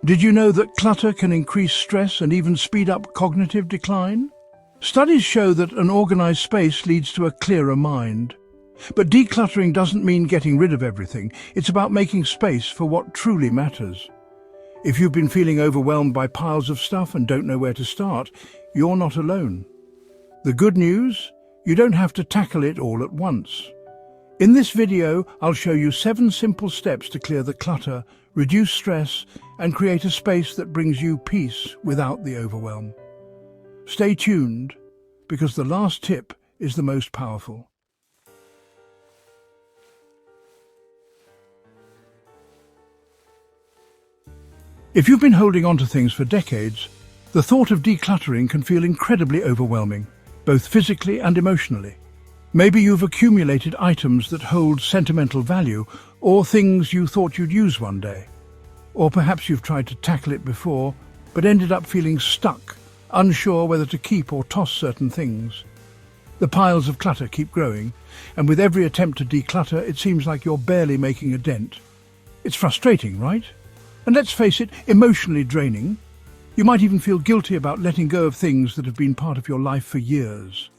Did you know that clutter can increase stress and even speed up cognitive decline? Studies show that an organized space leads to a clearer mind. But decluttering doesn't mean getting rid of everything. It's about making space for what truly matters. If you've been feeling overwhelmed by piles of stuff and don't know where to start, you're not alone. The good news? You don't have to tackle it all at once. In this video, I'll show you 7 simple steps to clear the clutter, reduce stress, and create a space that brings you peace without the overwhelm. Stay tuned, because the last tip is the most powerful. If you've been holding on to things for decades, the thought of decluttering can feel incredibly overwhelming, both physically and emotionally. Maybe you've accumulated items that hold sentimental value, or things you thought you'd use one day. Or perhaps you've tried to tackle it before, but ended up feeling stuck, unsure whether to keep or toss certain things. The piles of clutter keep growing, and with every attempt to declutter, it seems like you're barely making a dent. It's frustrating, right? And let's face it, emotionally draining. You might even feel guilty about letting go of things that have been part of your life for years.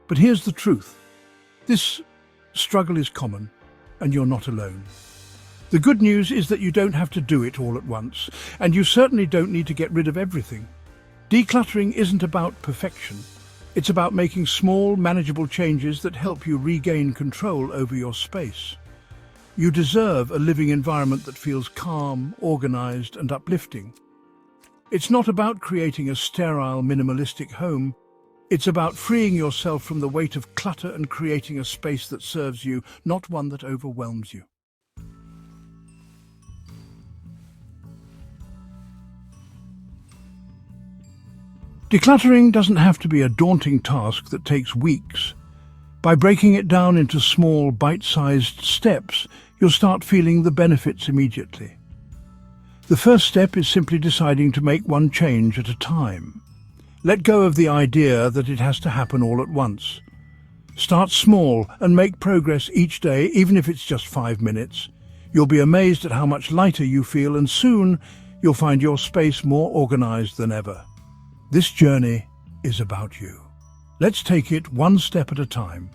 But here's the truth. This struggle is common, and you're not alone. The good news is that you don't have to do it all at once, and you certainly don't need to get rid of everything. Decluttering isn't about perfection. It's about making small, manageable changes that help you regain control over your space. You deserve a living environment that feels calm, organized, and uplifting. It's not about creating a sterile, minimalistic home. It's about freeing yourself from the weight of clutter and creating a space that serves you, not one that overwhelms you. Decluttering doesn't have to be a daunting task that takes weeks. By breaking it down into small, bite-sized steps, you'll start feeling the benefits immediately. The first step is simply deciding to make one change at a time. Let go of the idea that it has to happen all at once. Start small and make progress each day, even if it's just 5 minutes. You'll be amazed at how much lighter you feel, and soon you'll find your space more organized than ever. This journey is about you. Let's take it one step at a time.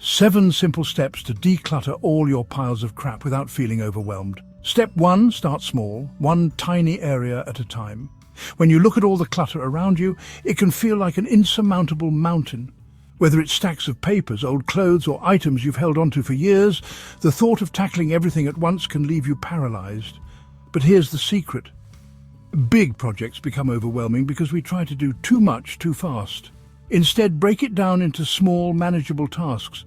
7 simple steps to declutter all your piles of crap without feeling overwhelmed. Step 1, start small, one tiny area at a time. When you look at all the clutter around you, it can feel like an insurmountable mountain. Whether it's stacks of papers, old clothes, or items you've held onto for years, the thought of tackling everything at once can leave you paralyzed. But here's the secret. Big projects become overwhelming because we try to do too much too fast. Instead, break it down into small, manageable tasks.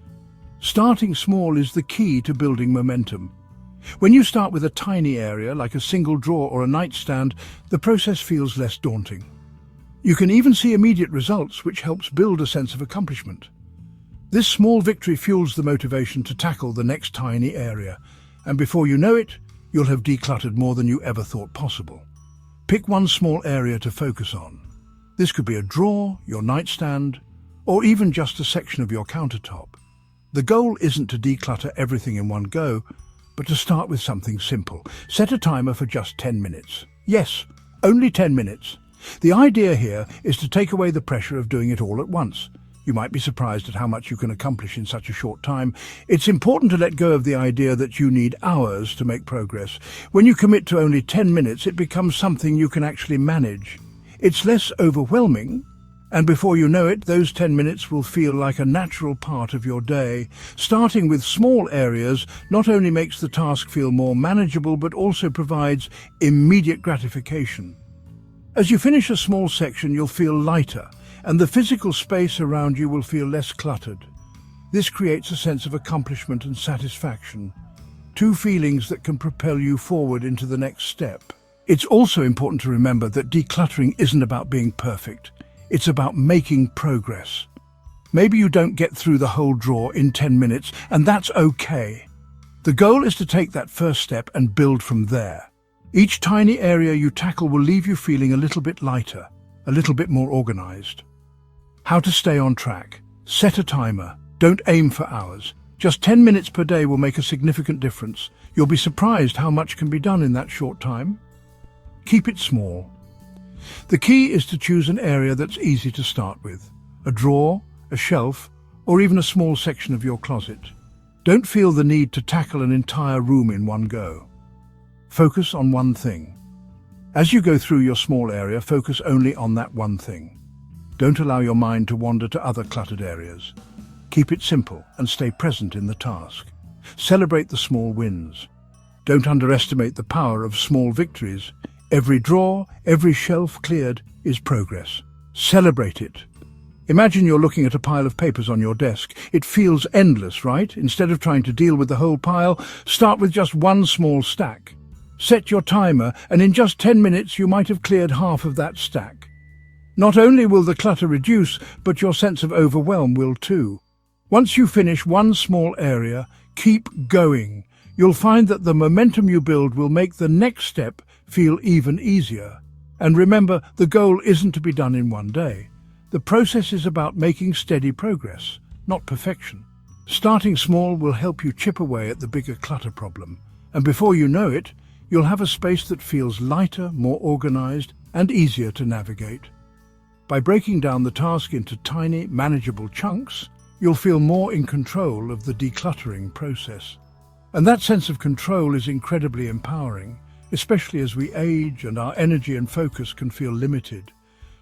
Starting small is the key to building momentum. When you start with a tiny area, like a single drawer or a nightstand, the process feels less daunting. You can even see immediate results, which helps build a sense of accomplishment. This small victory fuels the motivation to tackle the next tiny area, and before you know it, you'll have decluttered more than you ever thought possible. Pick one small area to focus on. This could be a drawer, your nightstand, or even just a section of your countertop. The goal isn't to declutter everything in one go, but to start with something simple. Set a timer for just 10 minutes. Yes, only 10 minutes. The idea here is to take away the pressure of doing it all at once. You might be surprised at how much you can accomplish in such a short time. It's important to let go of the idea that you need hours to make progress. When you commit to only 10 minutes, it becomes something you can actually manage. It's less overwhelming, and before you know it, those 10 minutes will feel like a natural part of your day. Starting with small areas not only makes the task feel more manageable, but also provides immediate gratification. As you finish a small section, you'll feel lighter, and the physical space around you will feel less cluttered. This creates a sense of accomplishment and satisfaction, 2 feelings that can propel you forward into the next step. It's also important to remember that decluttering isn't about being perfect. It's about making progress. Maybe you don't get through the whole drawer in 10 minutes, and that's okay. The goal is to take that first step and build from there. Each tiny area you tackle will leave you feeling a little bit lighter, a little bit more organized. How to stay on track. Set a timer. Don't aim for hours. Just 10 minutes per day will make a significant difference. You'll be surprised how much can be done in that short time. Keep it small. The key is to choose an area that's easy to start with. A drawer, a shelf, or even a small section of your closet. Don't feel the need to tackle an entire room in one go. Focus on one thing. As you go through your small area, focus only on that one thing. Don't allow your mind to wander to other cluttered areas. Keep it simple and stay present in the task. Celebrate the small wins. Don't underestimate the power of small victories. Every drawer, every shelf cleared is progress. Celebrate it. Imagine you're looking at a pile of papers on your desk. It feels endless, right? Instead of trying to deal with the whole pile, start with just one small stack. Set your timer, and in just 10 minutes you might have cleared half of that stack. Not only will the clutter reduce, but your sense of overwhelm will too. Once you finish one small area, keep going. You'll find that the momentum you build will make the next step feel even easier. And remember, the goal isn't to be done in one day. The process is about making steady progress, not perfection. Starting small will help you chip away at the bigger clutter problem. And before you know it, you'll have a space that feels lighter, more organized, and easier to navigate. By breaking down the task into tiny, manageable chunks, you'll feel more in control of the decluttering process. And that sense of control is incredibly empowering, especially as we age and our energy and focus can feel limited.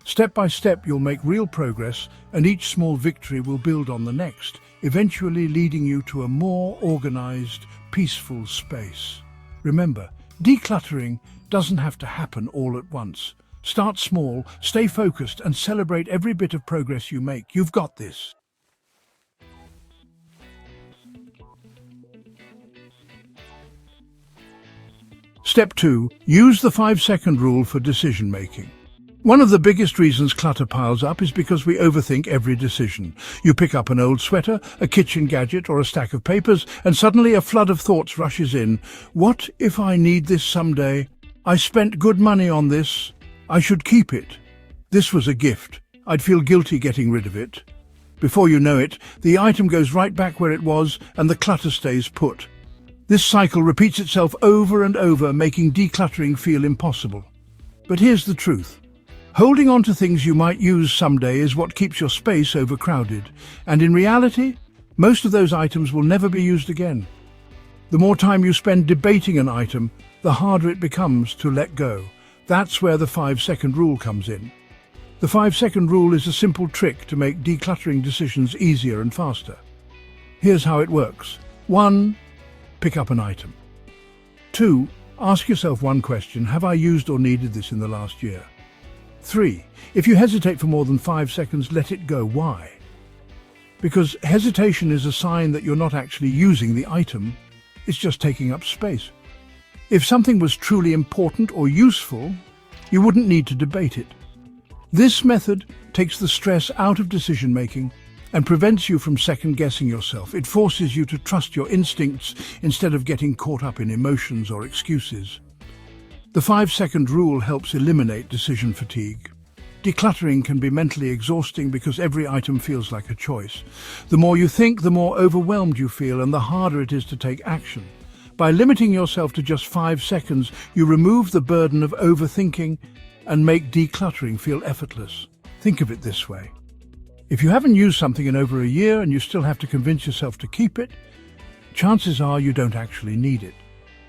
Step by step, you'll make real progress, and each small victory will build on the next, eventually leading you to a more organized, peaceful space. Remember, decluttering doesn't have to happen all at once. Start small, stay focused, and celebrate every bit of progress you make. You've got this. Step 2. Use the 5-second rule for decision-making. One of the biggest reasons clutter piles up is because we overthink every decision. You pick up an old sweater, a kitchen gadget, or a stack of papers, and suddenly a flood of thoughts rushes in. What if I need this someday? I spent good money on this. I should keep it. This was a gift. I'd feel guilty getting rid of it. Before you know it, the item goes right back where it was, and the clutter stays put. This cycle repeats itself over and over, making decluttering feel impossible. But here's the truth. Holding on to things you might use someday is what keeps your space overcrowded. And in reality, most of those items will never be used again. The more time you spend debating an item, the harder it becomes to let go. That's where the 5-second rule comes in. The 5-second rule is a simple trick to make decluttering decisions easier and faster. Here's how it works. 1. Pick up an item. 2. Ask yourself one question. Have I used or needed this in the last year? 3. If you hesitate for more than 5 seconds, let it go. Why? Because hesitation is a sign that you're not actually using the item, it's just taking up space. If something was truly important or useful, you wouldn't need to debate it. This method takes the stress out of decision-making and prevents you from second-guessing yourself. It forces you to trust your instincts instead of getting caught up in emotions or excuses. The 5-second rule helps eliminate decision fatigue. Decluttering can be mentally exhausting because every item feels like a choice. The more you think, the more overwhelmed you feel, and the harder it is to take action. By limiting yourself to just 5 seconds, you remove the burden of overthinking and make decluttering feel effortless. Think of it this way. If you haven't used something in over a year and you still have to convince yourself to keep it, chances are you don't actually need it.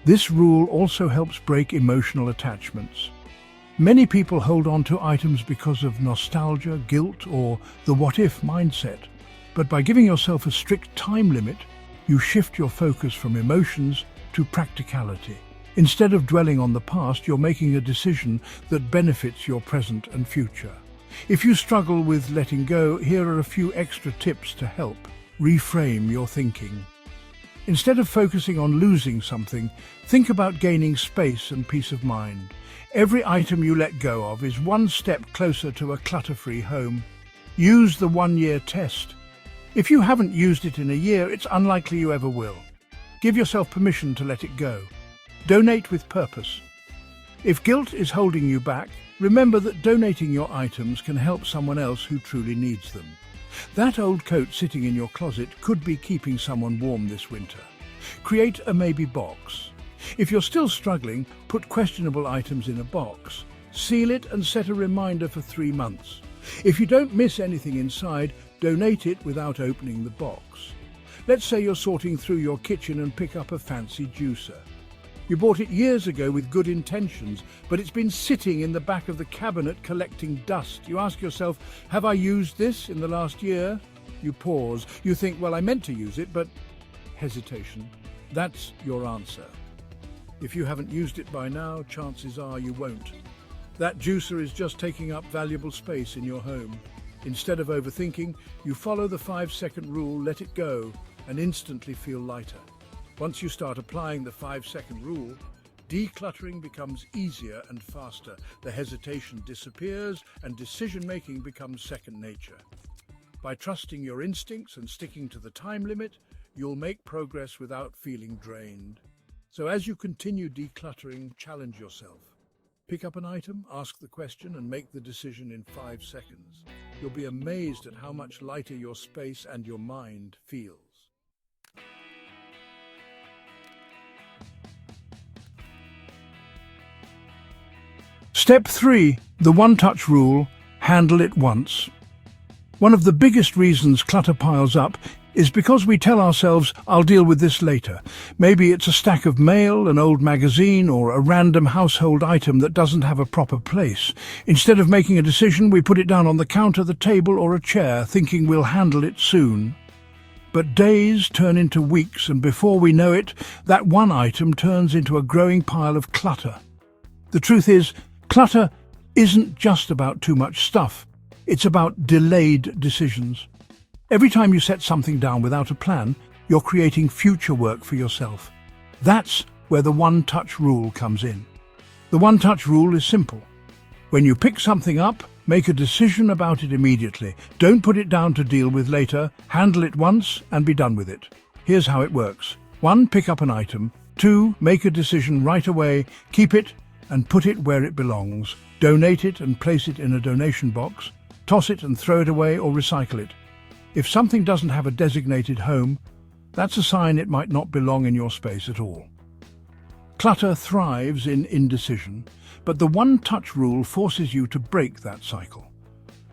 This rule also helps break emotional attachments. Many people hold on to items because of nostalgia, guilt, or the what-if mindset. But by giving yourself a strict time limit, you shift your focus from emotions to practicality. Instead of dwelling on the past, you're making a decision that benefits your present and future. If you struggle with letting go, here are a few extra tips to help. Reframe your thinking. Instead of focusing on losing something, think about gaining space and peace of mind. Every item you let go of is one step closer to a clutter-free home. Use the 1-year test. If you haven't used it in a year, it's unlikely you ever will. Give yourself permission to let it go. Donate with purpose. If guilt is holding you back, remember that donating your items can help someone else who truly needs them. That old coat sitting in your closet could be keeping someone warm this winter. Create a maybe box. If you're still struggling, put questionable items in a box, seal it and set a reminder for 3 months. If you don't miss anything inside, donate it without opening the box. Let's say you're sorting through your kitchen and pick up a fancy juicer. You bought it years ago with good intentions, but it's been sitting in the back of the cabinet collecting dust. You ask yourself, have I used this in the last year? You pause. You think, well, I meant to use it, but hesitation. That's your answer. If you haven't used it by now, chances are you won't. That juicer is just taking up valuable space in your home. Instead of overthinking, you follow the 5-second rule, let it go, and instantly feel lighter. Once you start applying the 5-second rule, decluttering becomes easier and faster. The hesitation disappears and decision-making becomes second nature. By trusting your instincts and sticking to the time limit, you'll make progress without feeling drained. So as you continue decluttering, challenge yourself. Pick up an item, ask the question, and make the decision in 5 seconds. You'll be amazed at how much lighter your space and your mind feels. Step 3, the one-touch rule, handle it once. One of the biggest reasons clutter piles up is because we tell ourselves, I'll deal with this later. Maybe it's a stack of mail, an old magazine, or a random household item that doesn't have a proper place. Instead of making a decision, we put it down on the counter, the table, or a chair, thinking we'll handle it soon. But days turn into weeks, and before we know it, that one item turns into a growing pile of clutter. The truth is, clutter isn't just about too much stuff. It's about delayed decisions. Every time you set something down without a plan, you're creating future work for yourself. That's where the one-touch rule comes in. The one-touch rule is simple. When you pick something up, make a decision about it immediately. Don't put it down to deal with later. Handle it once and be done with it. Here's how it works. 1. Pick up an item. 2. Make a decision right away. Keep it and put it where it belongs. Donate it and place it in a donation box. Toss it and throw it away or recycle it. If something doesn't have a designated home, that's a sign it might not belong in your space at all. Clutter thrives in indecision, but the one-touch rule forces you to break that cycle.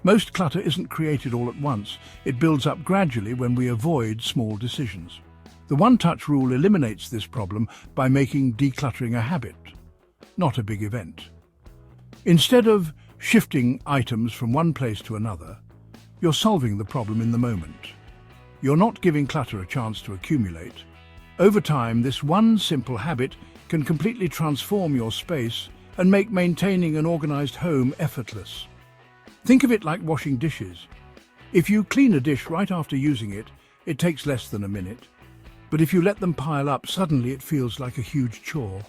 Most clutter isn't created all at once. It builds up gradually when we avoid small decisions. The one-touch rule eliminates this problem by making decluttering a habit, not a big event. Instead of shifting items from one place to another, you're solving the problem in the moment. You're not giving clutter a chance to accumulate. Over time, this one simple habit can completely transform your space and make maintaining an organized home effortless. Think of it like washing dishes. If you clean a dish right after using it, it takes less than a minute. But if you let them pile up, suddenly it feels like a huge chore.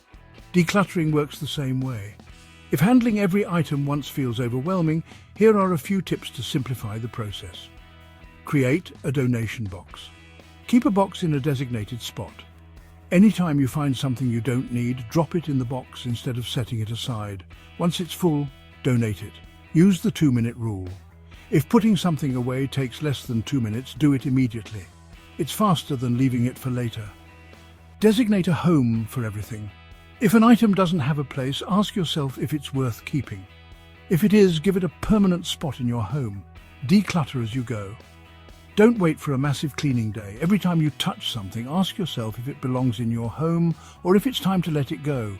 Decluttering works the same way. If handling every item once feels overwhelming, here are a few tips to simplify the process. Create a donation box. Keep a box in a designated spot. Anytime you find something you don't need, drop it in the box instead of setting it aside. Once it's full, donate it. Use the 2-minute rule. If putting something away takes less than 2 minutes, do it immediately. It's faster than leaving it for later. Designate a home for everything. If an item doesn't have a place, ask yourself if it's worth keeping. If it is, give it a permanent spot in your home. Declutter as you go. Don't wait for a massive cleaning day. Every time you touch something, ask yourself if it belongs in your home or if it's time to let it go.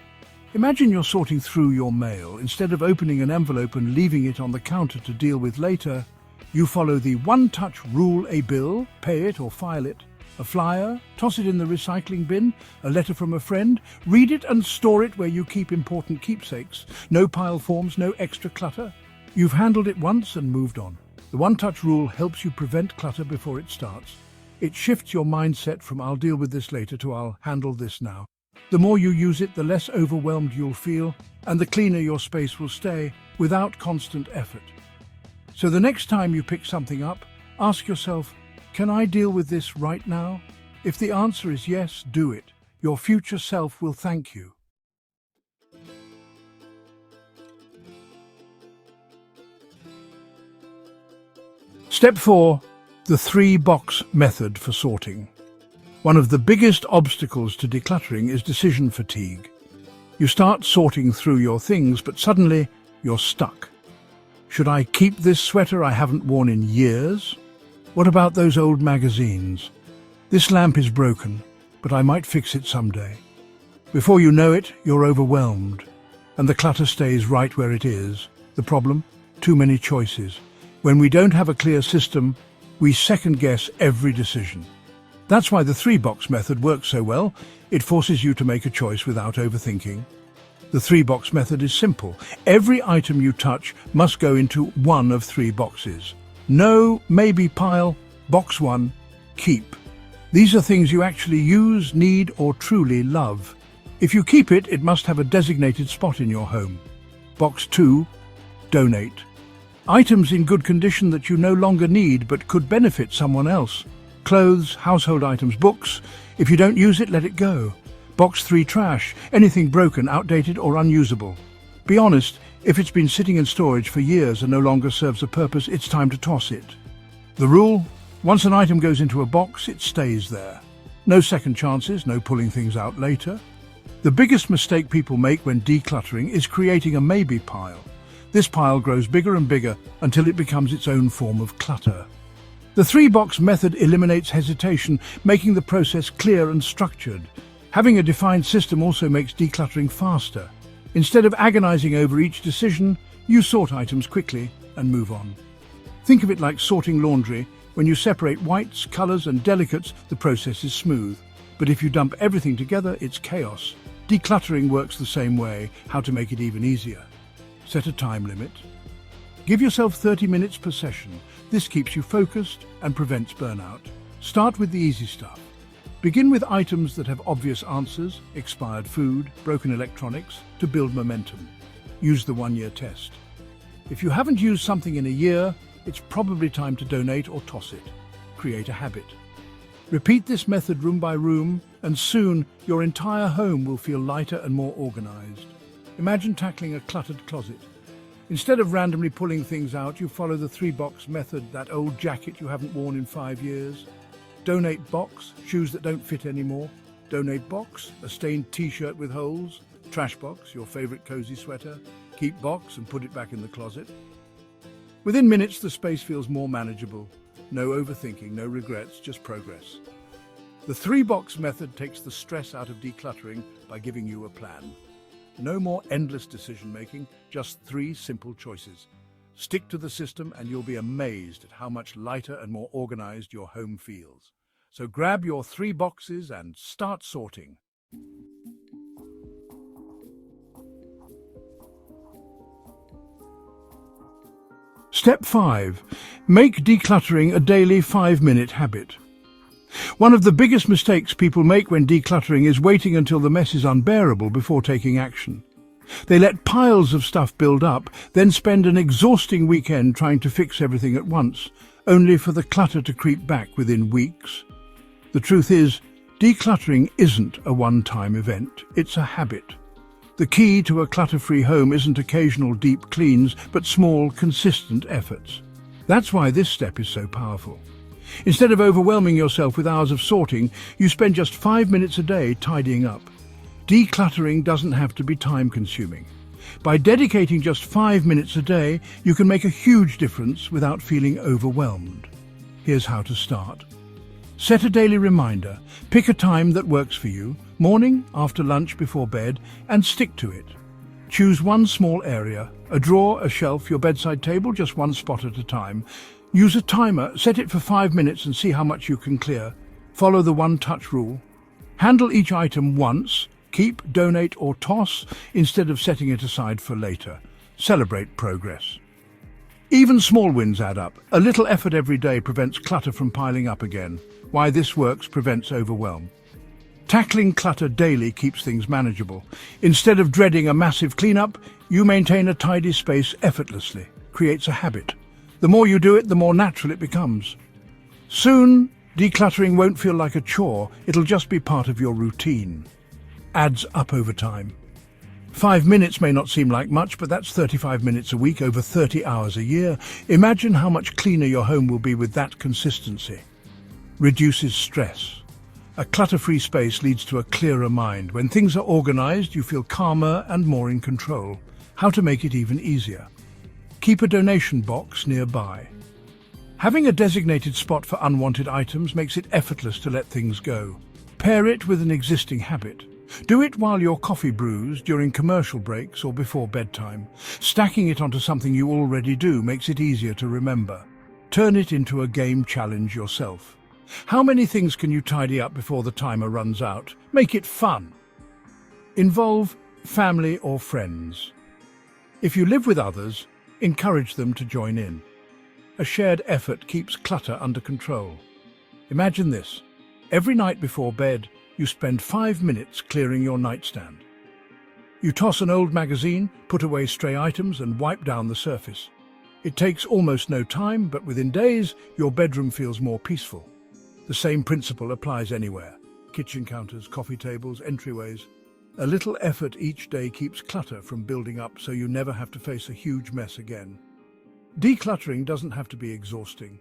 Imagine you're sorting through your mail. Instead of opening an envelope and leaving it on the counter to deal with later, you follow the one-touch rule: a bill, pay it or file it. A flyer, toss it in the recycling bin. A letter from a friend, read it and store it where you keep important keepsakes. No pile forms, no extra clutter. You've handled it once and moved on. The one-touch rule helps you prevent clutter before it starts. It shifts your mindset from "I'll deal with this later" to "I'll handle this now." The more you use it, the less overwhelmed you'll feel, and the cleaner your space will stay without constant effort. So the next time you pick something up, ask yourself, can I deal with this right now? If the answer is yes, do it. Your future self will thank you. Step 4. The 3-box method for sorting. One of the biggest obstacles to decluttering is decision fatigue. You start sorting through your things, but suddenly you're stuck. Should I keep this sweater I haven't worn in years? What about those old magazines? This lamp is broken, but I might fix it someday. Before you know it, you're overwhelmed, and the clutter stays right where it is. The problem? Too many choices. When we don't have a clear system, we second-guess every decision. That's why the three-box method works so well. It forces you to make a choice without overthinking. The three-box method is simple. Every item you touch must go into one of three boxes. No, maybe pile. Box 1, keep. These are things you actually use, need, or truly love. If you keep it, it must have a designated spot in your home. Box 2, donate. Items in good condition that you no longer need but could benefit someone else. Clothes, household items, books. If you don't use it, let it go. Box 3, trash. Anything broken, outdated, or unusable. Be honest, if it's been sitting in storage for years and no longer serves a purpose, it's time to toss it. The rule? Once an item goes into a box, it stays there. No second chances, no pulling things out later. The biggest mistake people make when decluttering is creating a maybe pile. This pile grows bigger and bigger until it becomes its own form of clutter. The three-box method eliminates hesitation, making the process clear and structured. Having a defined system also makes decluttering faster. Instead of agonizing over each decision, you sort items quickly and move on. Think of it like sorting laundry. When you separate whites, colors, and delicates, the process is smooth. But if you dump everything together, it's chaos. Decluttering works the same way. How to make it even easier? Set a time limit. Give yourself 30 minutes per session. This keeps you focused and prevents burnout. Start with the easy stuff. Begin with items that have obvious answers, expired food, broken electronics, to build momentum. Use the one-year test. If you haven't used something in a year, it's probably time to donate or toss it. Create a habit. Repeat this method room by room, and soon your entire home will feel lighter and more organized. Imagine tackling a cluttered closet. Instead of randomly pulling things out, you follow the three-box method, that old jacket you haven't worn in 5 years. Donate box, shoes that don't fit anymore. Donate box, a stained t-shirt with holes. Trash box, your favorite cozy sweater. Keep box and put it back in the closet. Within minutes, the space feels more manageable. No overthinking, no regrets, just progress. The three-box method takes the stress out of decluttering by giving you a plan. No more endless decision-making, just 3 simple choices. Stick to the system and you'll be amazed at how much lighter and more organized your home feels. So grab your 3 boxes and start sorting. Step 5. Make decluttering a daily 5-minute habit. One of the biggest mistakes people make when decluttering is waiting until the mess is unbearable before taking action. They let piles of stuff build up, then spend an exhausting weekend trying to fix everything at once, only for the clutter to creep back within weeks. The truth is, decluttering isn't a one-time event, it's a habit. The key to a clutter-free home isn't occasional deep cleans, but small, consistent efforts. That's why this step is so powerful. Instead of overwhelming yourself with hours of sorting, you spend just 5 minutes a day tidying up. Decluttering doesn't have to be time-consuming. By dedicating just 5 minutes a day, you can make a huge difference without feeling overwhelmed. Here's how to start. Set a daily reminder. Pick a time that works for you, morning, after lunch, before bed, and stick to it. Choose one small area, a drawer, a shelf, your bedside table, just one spot at a time. Use a timer, set it for 5 minutes and see how much you can clear. Follow the one-touch rule. Handle each item once. Keep, donate or toss instead of setting it aside for later. Celebrate progress. Even small wins add up. A little effort every day prevents clutter from piling up again. Why this works prevents overwhelm. Tackling clutter daily keeps things manageable. Instead of dreading a massive cleanup, you maintain a tidy space effortlessly. Creates a habit. The more you do it, the more natural it becomes. Soon, decluttering won't feel like a chore. It'll just be part of your routine. Adds up over time. 5 minutes may not seem like much, but that's 35 minutes a week, over 30 hours a year. Imagine how much cleaner your home will be with that consistency. Reduces stress. A clutter-free space leads to a clearer mind. When things are organized, you feel calmer and more in control. How to make it even easier? Keep a donation box nearby. Having a designated spot for unwanted items makes it effortless to let things go. Pair it with an existing habit. Do it while your coffee brews, during commercial breaks or before bedtime. Stacking it onto something you already do makes it easier to remember. Turn it into a game challenge yourself. How many things can you tidy up before the timer runs out? Make it fun. Involve family or friends. If you live with others, encourage them to join in. A shared effort keeps clutter under control. Imagine this. Every night before bed, you spend 5 minutes clearing your nightstand. You toss an old magazine, put away stray items and wipe down the surface. It takes almost no time, but within days, your bedroom feels more peaceful. The same principle applies anywhere. Kitchen counters, coffee tables, entryways. A little effort each day keeps clutter from building up so you never have to face a huge mess again. Decluttering doesn't have to be exhausting.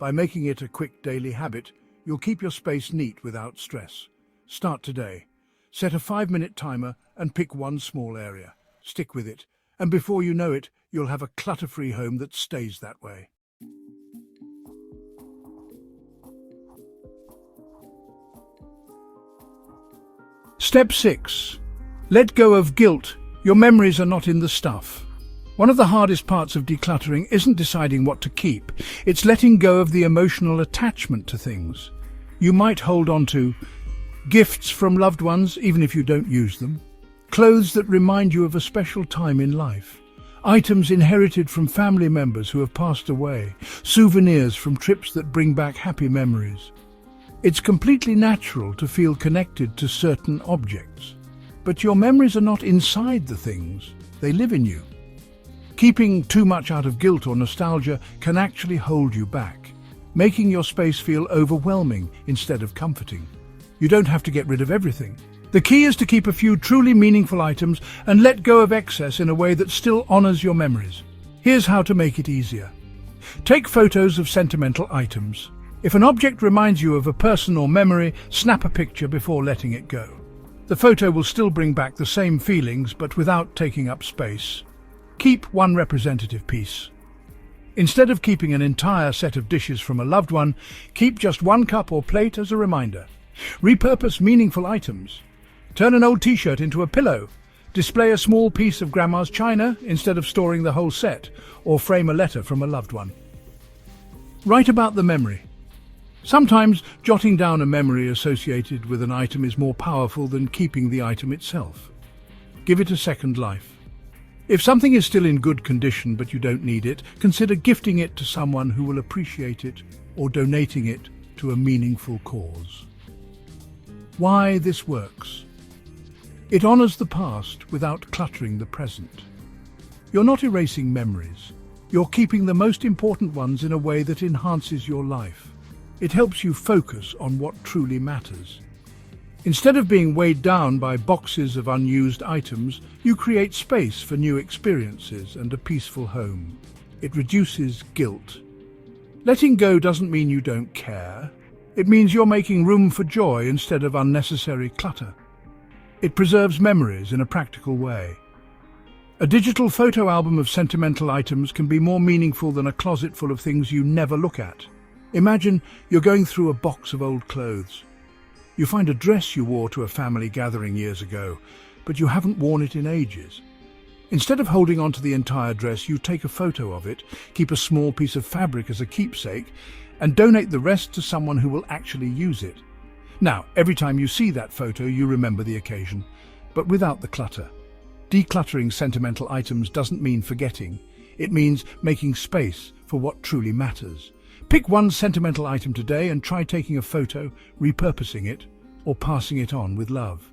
By making it a quick daily habit, you'll keep your space neat without stress. Start today. Set a 5-minute timer and pick one small area. Stick with it, and before you know it, you'll have a clutter-free home that stays that way. Step 6. Let go of guilt. Your memories are not in the stuff. One of the hardest parts of decluttering isn't deciding what to keep. It's letting go of the emotional attachment to things. You might hold on to gifts from loved ones, even if you don't use them. Clothes that remind you of a special time in life. Items inherited from family members who have passed away. Souvenirs from trips that bring back happy memories. It's completely natural to feel connected to certain objects. But your memories are not inside the things. They live in you. Keeping too much out of guilt or nostalgia can actually hold you back, making your space feel overwhelming instead of comforting. You don't have to get rid of everything. The key is to keep a few truly meaningful items and let go of excess in a way that still honors your memories. Here's how to make it easier. Take photos of sentimental items. If an object reminds you of a person or memory, snap a picture before letting it go. The photo will still bring back the same feelings, but without taking up space. Keep one representative piece. Instead of keeping an entire set of dishes from a loved one, keep just one cup or plate as a reminder. Repurpose meaningful items. Turn an old t-shirt into a pillow. Display a small piece of grandma's china instead of storing the whole set, or frame a letter from a loved one. Write about the memory. Sometimes jotting down a memory associated with an item is more powerful than keeping the item itself. Give it a second life. If something is still in good condition but you don't need it, consider gifting it to someone who will appreciate it or donating it to a meaningful cause. Why this works? It honors the past without cluttering the present. You're not erasing memories. You're keeping the most important ones in a way that enhances your life. It helps you focus on what truly matters. Instead of being weighed down by boxes of unused items, you create space for new experiences and a peaceful home. It reduces guilt. Letting go doesn't mean you don't care. It means you're making room for joy instead of unnecessary clutter. It preserves memories in a practical way. A digital photo album of sentimental items can be more meaningful than a closet full of things you never look at. Imagine you're going through a box of old clothes. You find a dress you wore to a family gathering years ago, but you haven't worn it in ages. Instead of holding on to the entire dress, you take a photo of it, keep a small piece of fabric as a keepsake, and donate the rest to someone who will actually use it. Now, every time you see that photo, you remember the occasion, but without the clutter. Decluttering sentimental items doesn't mean forgetting. It means making space for what truly matters. Pick one sentimental item today and try taking a photo, repurposing it, or passing it on with love.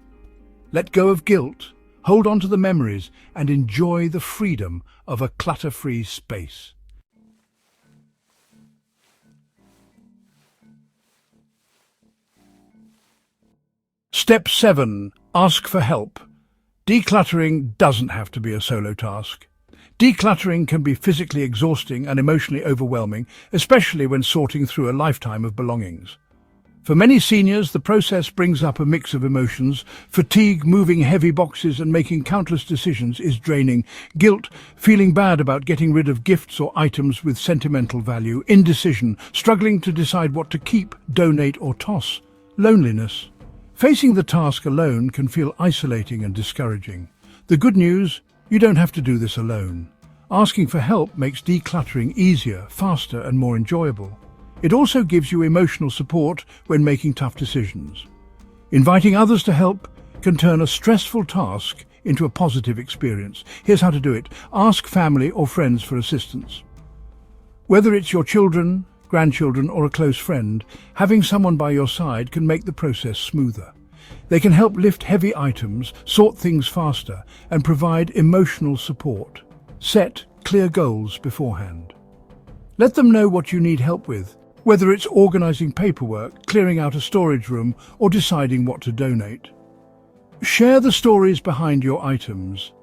Let go of guilt, hold on to the memories, and enjoy the freedom of a clutter-free space. Step 7. Ask for help. Decluttering doesn't have to be a solo task. Decluttering can be physically exhausting and emotionally overwhelming, especially when sorting through a lifetime of belongings. For many seniors, the process brings up a mix of emotions. Fatigue, moving heavy boxes and making countless decisions is draining. Guilt, feeling bad about getting rid of gifts or items with sentimental value. Indecision, struggling to decide what to keep, donate or toss. Loneliness. Facing the task alone can feel isolating and discouraging. The good news, you don't have to do this alone. Asking for help makes decluttering easier, faster and more enjoyable. It also gives you emotional support when making tough decisions. Inviting others to help can turn a stressful task into a positive experience. Here's how to do it. Ask family or friends for assistance. Whether it's your children, grandchildren or a close friend, having someone by your side can make the process smoother. They can help lift heavy items, sort things faster, and provide emotional support. Set clear goals beforehand. Let them know what you need help with, whether it's organizing paperwork, clearing out a storage room, or deciding what to donate. Share the stories behind your items.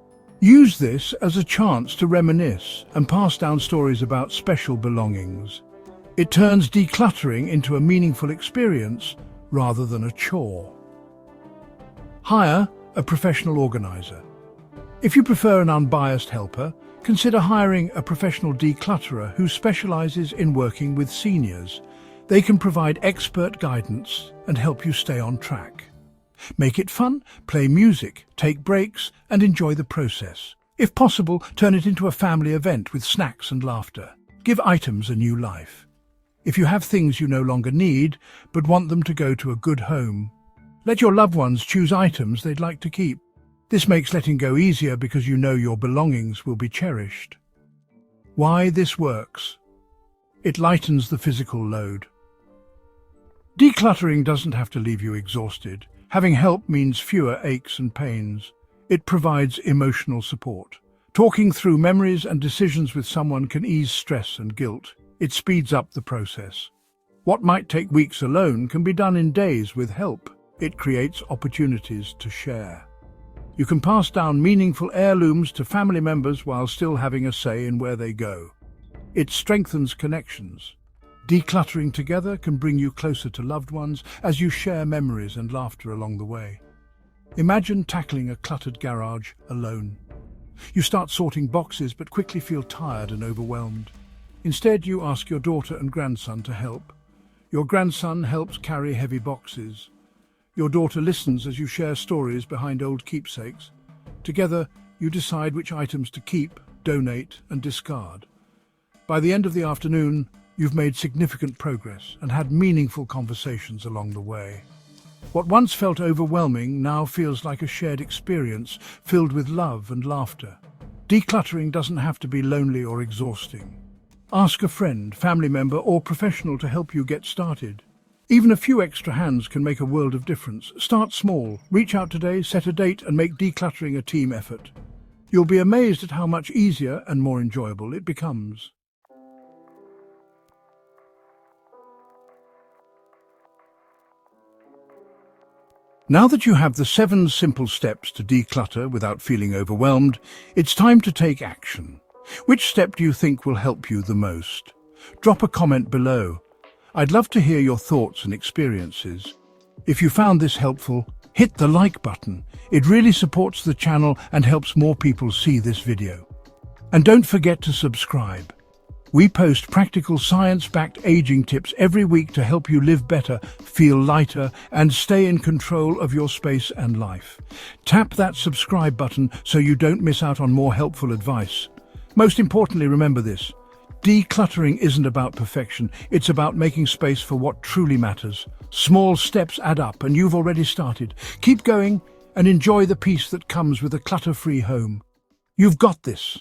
Use this as a chance to reminisce and pass down stories about special belongings. It turns decluttering into a meaningful experience rather than a chore. Hire a professional organizer. If you prefer an unbiased helper, consider hiring a professional declutterer who specializes in working with seniors. They can provide expert guidance and help you stay on track. Make it fun, play music, take breaks, and enjoy the process. If possible, turn it into a family event with snacks and laughter. Give items a new life. If you have things you no longer need, but want them to go to a good home, let your loved ones choose items they'd like to keep. This makes letting go easier because you know your belongings will be cherished. Why this works? It lightens the physical load. Decluttering doesn't have to leave you exhausted. Having help means fewer aches and pains. It provides emotional support. Talking through memories and decisions with someone can ease stress and guilt. It speeds up the process. What might take weeks alone can be done in days with help. It creates opportunities to share. You can pass down meaningful heirlooms to family members while still having a say in where they go. It strengthens connections. Decluttering together can bring you closer to loved ones as you share memories and laughter along the way. Imagine tackling a cluttered garage alone. You start sorting boxes but quickly feel tired and overwhelmed. Instead, you ask your daughter and grandson to help. Your grandson helps carry heavy boxes. Your daughter listens as you share stories behind old keepsakes. Together, you decide which items to keep, donate, and discard. By the end of the afternoon, you've made significant progress and had meaningful conversations along the way. What once felt overwhelming now feels like a shared experience filled with love and laughter. Decluttering doesn't have to be lonely or exhausting. Ask a friend, family member, or professional to help you get started. Even a few extra hands can make a world of difference. Start small, reach out today, set a date, and make decluttering a team effort. You'll be amazed at how much easier and more enjoyable it becomes. Now that you have the 7 simple steps to declutter without feeling overwhelmed, it's time to take action. Which step do you think will help you the most? Drop a comment below. I'd love to hear your thoughts and experiences. If you found this helpful, hit the like button. It really supports the channel and helps more people see this video. And don't forget to subscribe. We post practical science-backed aging tips every week to help you live better, feel lighter, and stay in control of your space and life. Tap that subscribe button so you don't miss out on more helpful advice. Most importantly, remember this. Decluttering isn't about perfection, it's about making space for what truly matters. Small steps add up and you've already started. Keep going and enjoy the peace that comes with a clutter-free home. You've got this.